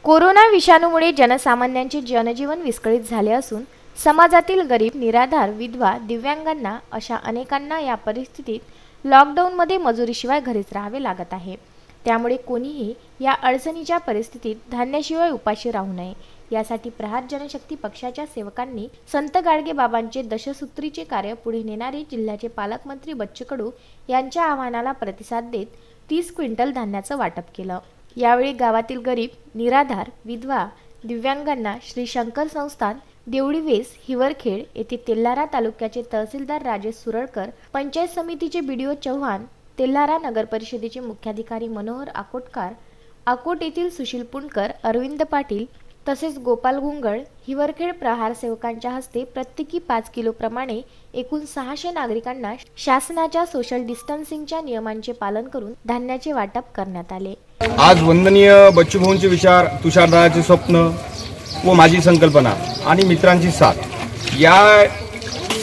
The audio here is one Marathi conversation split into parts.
कोरोना विषाणूमुळे जनसामान्यांचे जनजीवन विस्कळीत झाले असून समाजातील गरीब, निराधार, विधवा, दिव्यांगांना अशा अनेकांना या परिस्थितीत लॉकडाऊनमध्ये मजुरीशिवाय घरीच राहावे लागत आहे। त्यामुळे कोणीही या अडचणीच्या परिस्थितीत धान्याशिवाय उपाशी राहू नये यासाठी प्रहार जनशक्ती पक्षाच्या सेवकांनी संत गाडगे बाबांचे दशसूत्रीचे कार्य पुढे नेणारे जिल्ह्याचे पालकमंत्री बच्चू कडू यांच्या आवाहनाला प्रतिसाद देत 30 क्विंटल धान्याचं वाटप केलं। यावेळी गावातील गरीब, निराधार, विधवा, दिव्यांगांना श्री शंकर संस्थान, देवळी वेस, हिवरखेड येथे तेल्हारा तालुक्याचे तहसीलदार राजेश सुरळकर, पंचायत समितीचे बीडीओ चव्हाण, तेल्हारा नगर परिषदेचे मुख्याधिकारी मनोहर आकोटकर, आकोट येथील सुशील पुणकर, अरविंद पाटील तसेच गोपाल गुंगळ, हिवरखेड प्रहार सेवकांच्या हस्ते प्रत्येकी 5 किलो प्रमाणे एकूण 600 नागरिकांना शासनाच्या सोशल डिस्टन्सिंगच्या नियमांचे पालन करून धान्याचे वाटप करण्यात आले। आज वंदनीय बच्चू भाऊंचे विचार, तुषारदादाचे स्वप्न व माझी संकल्पना आणि मित्रांची साथ या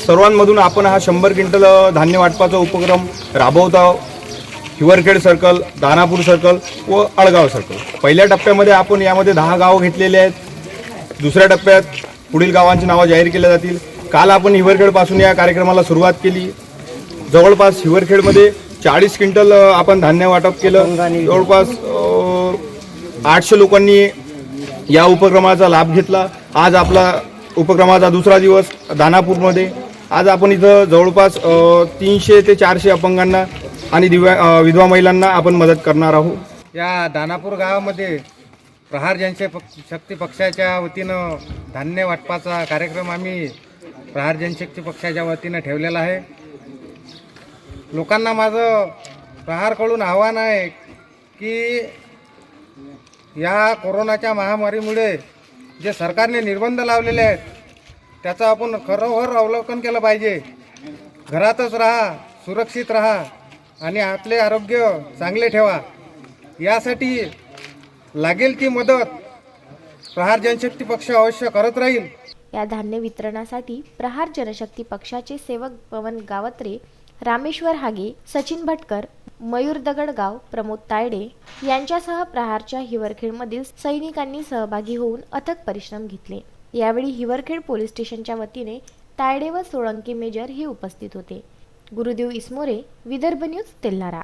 सर्वांमधून आपण हा 100 क्विंटल धान्य वाटपाचा उपक्रम राबवत आहोत। हिवरखेड सर्कल, दानापूर सर्कल व अळगाव सर्कल। पहिल्या टप्प्यामध्ये आपण यामध्ये 10 गाव घेतलेले आहेत। दुसऱ्या टप्प्यात पुढील गावांची नावं जाहीर केली जातील। काल आपण हिवरखेडपासून या कार्यक्रमाला सुरुवात केली। जवळपास हिवरखेडमध्ये 40 क्विंटल आपण धान्य वाटप केलं। जवळपास 800 लोकांनी या उपक्रमाचा लाभ घेतला। आज आपला उपक्रमाचा दुसरा दिवस दानापूरमध्ये। आज आपण इथं जवळपास 300 ते 400 अपंगांना आणि विधवा महिलांना आपण मदत करणार आहोत। या दानापूर गावामध्ये प्रहार जनशक्ती पक्षाच्या वतीनं धान्य वाटपाचा कार्यक्रम आम्ही प्रहार जनशक्ती पक्षाच्या वतीनं ठेवलेला आहे। लोकांना माझं प्रहारकडून आव्हान आहे की या कोरोनाच्या महामारीमुळे जे सरकारने निर्बंध लावलेले आहेत त्याचं आपण खरोखर अवलोकन केलं पाहिजे। घरातच राहा, सुरक्षित राहा आणि आपले आरोग्य चांगले ठेवा। यासाठी लागेल ती मदत प्रहार जनशक्ती पक्ष अवश्य करत राहील। या धान्य वितरणासाठी प्रहार जनशक्ती पक्षाचे सेवक पवन गावत्रे, रामेश्वर हागे, सचिन भटकर, मयूर दगडगाव, प्रमोद तायडे यांच्यासह प्रहारच्या हिवरखेडमधील सैनिकांनी सहभागी होऊन अथक परिश्रम घेतले। यावेळी हिवरखेड पोलीस स्टेशनच्या वतीने तायडे व सोळंकी मेजर हे उपस्थित होते। गुरुदेव इसमोरे, विदर्भ न्यूज, तेल्हारा।